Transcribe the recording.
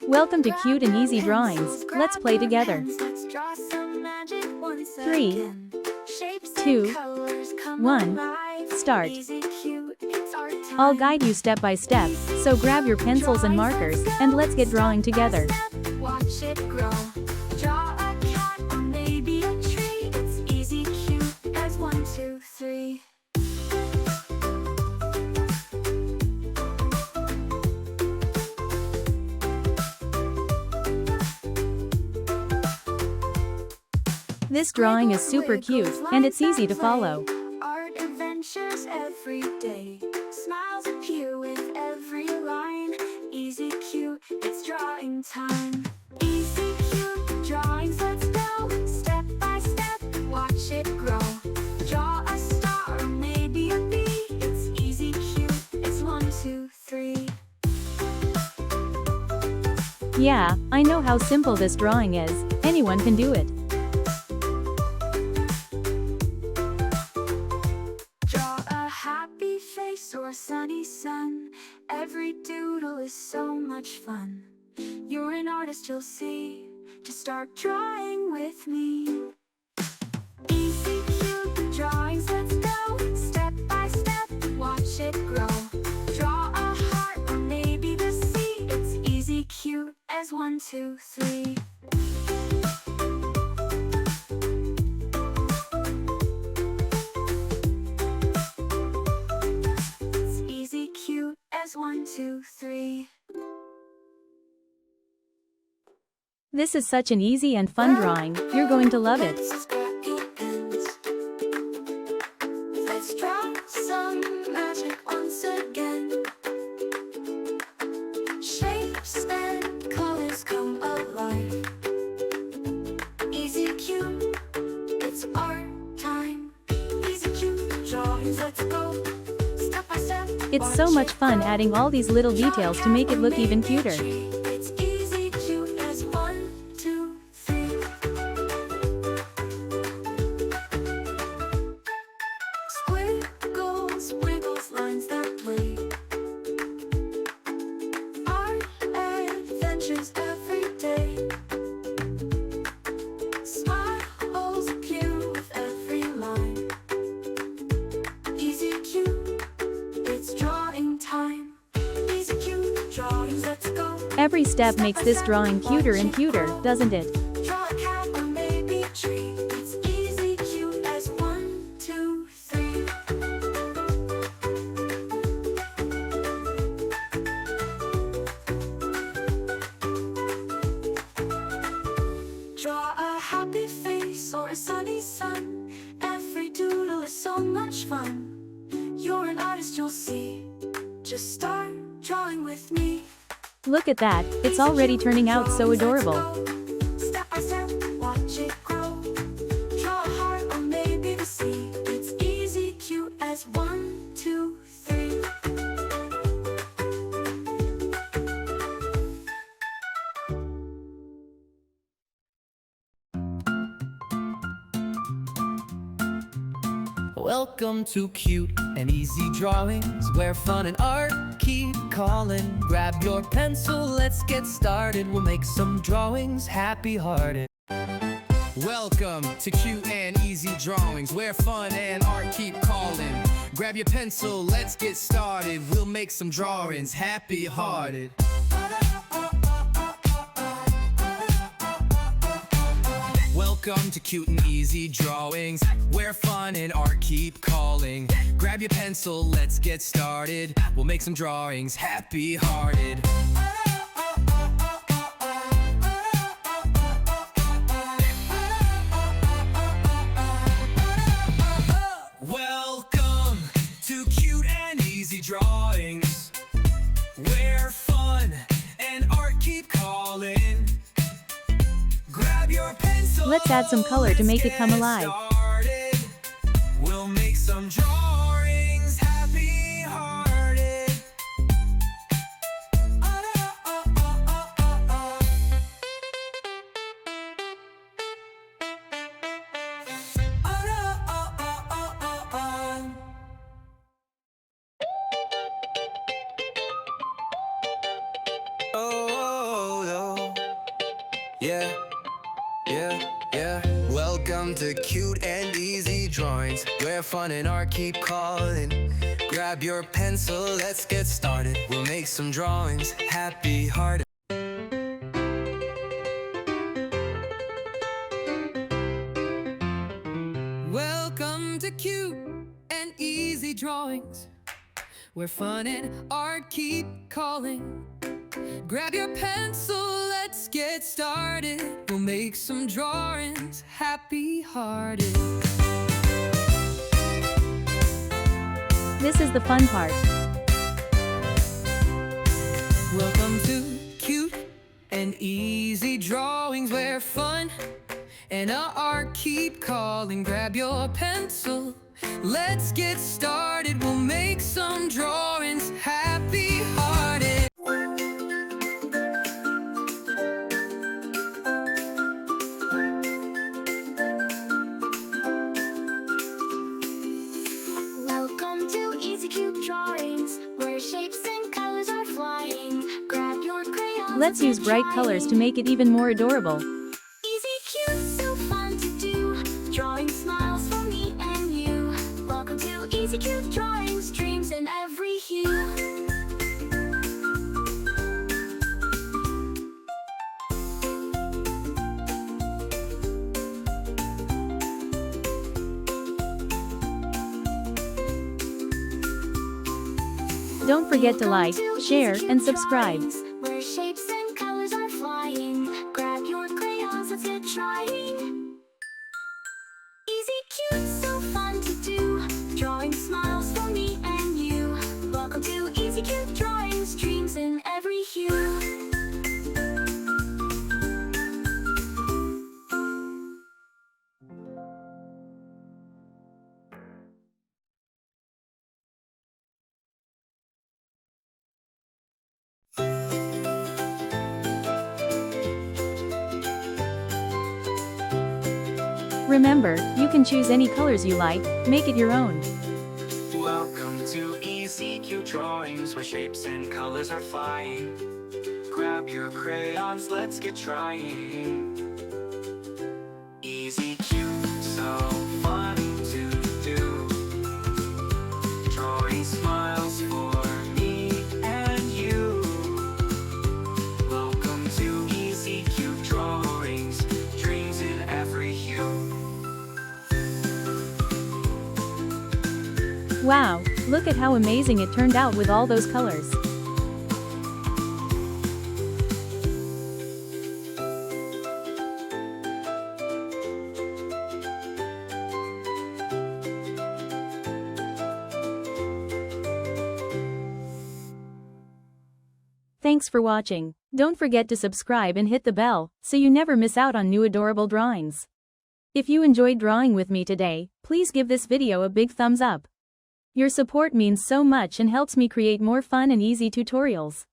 Welcome to Cute and Easy Drawings. Let's play together. 3, 2, 1, start. I'll guide you step by step, so grab your pencils and markers, and let's get drawing together. Watch it grow. Draw a cat or maybe a tree. It's easy, cute as 1, 2, 3. This drawing is super cute, and it's easy to follow. Art adventures every day. Smiles appear with every line. Easy, cute, it's drawing time. Easy, cute, drawings, let's go. Step by step, watch it grow. Draw a star or maybe a bee. It's easy, cute, it's 1, 2, 3. Yeah, I know how simple this drawing is. Anyone can do it. Happy face or sunny sun. Every doodle is so much fun. You're an artist, you'll see. Just start drawing with me. Easy, cute drawings, let's go. Step by step, watch it grow. Draw a heart or maybe the sea. It's easy, cute as 1, 2, 3. As 1, 2, 3. This is such an easy and fun drawing. You're going to love it. Let's draw some magic once again. Shapes and colors come alive. Easy, cute, it's art time. Easy, cute drawings, let's go. It's so much fun adding all these little details to make it look even cuter. It's easy, cute as 1, 2, 3. Squiggles, wiggles, lines that play. Art adventures every day. Smiles appear with every line. Easy, cute, it's drawing time. Easy, cute drawings, let's go. Every step makes this drawing cuter and cuter, doesn't it? Draw a cat or maybe a tree. It's easy, cute as 1, 2, 3. Draw a happy face or a sunny sun. Every doodle is so much fun. You're an artist, you'll see. Just start drawing with me. Look at that, it's already turning out so adorable. Step by step, watch it grow. Draw a heart or maybe the sea. It's easy, cute as 1, 2, 3. Welcome to Cute and Easy Drawings, where fun and art keep calling. Grab your pencil, let's get started. We'll make some drawings happy-hearted. Welcome to Cute and Easy Drawings, where fun and art keep calling. Grab your pencil, let's get started. We'll make some drawings happy-hearted. Welcome to Cute and Easy Drawings, where fun and art keep calling. Grab your pencil, let's get started. We'll make some drawings happy-hearted. Welcome to Cute and Easy Drawings, where fun and art keep calling. Grab your pencil. Let's add some color to make it come alive. Started. We'll make some drawings happy-hearted. Yeah, yeah. Welcome to Cute and Easy Drawings, where fun and art keep calling. Grab your pencil, let's get started. We'll make some drawings happy-hearted. Welcome to Cute and Easy Drawings, where fun and art keep calling. Grab your pencil, let's get started. We'll make some drawings happy-hearted. This is the fun part. Welcome to Cute and Easy Drawings, where fun and art keep calling. Grab your pencil, let's get started. We'll make some drawings happy-hearted. Welcome to Easy Cute Drawings, where shapes and colors are flying. Grab your crayons. Let's use bright colors to make it even more adorable. Easy Cute, so fun to do. Drawing smiles for me and you. Welcome to Easy Cute Drawings, dreams in every hue. Don't forget to like, share, and subscribe. Where shapes and colors are flying. Grab your crayons, let's get trying. Easy Cute, so fun to do. Drawing smiles for me and you. Welcome to Easy Cute Drawings, dreams in every hue. Remember, you can choose any colors you like, make it your own. Welcome to Easy Cute Drawings, where shapes and colors are flying. Grab your crayons, let's get trying. Easy Cute, so fun to do. Drawing smiles for me and you. Welcome to Easy Cute Drawings, dreams in every hue. Wow, look at how amazing it turned out with all those colors. Thanks for watching. Don't forget to subscribe and hit the bell, so you never miss out on new adorable drawings. If you enjoyed drawing with me today, please give this video a big thumbs up. Your support means so much and helps me create more fun and easy tutorials.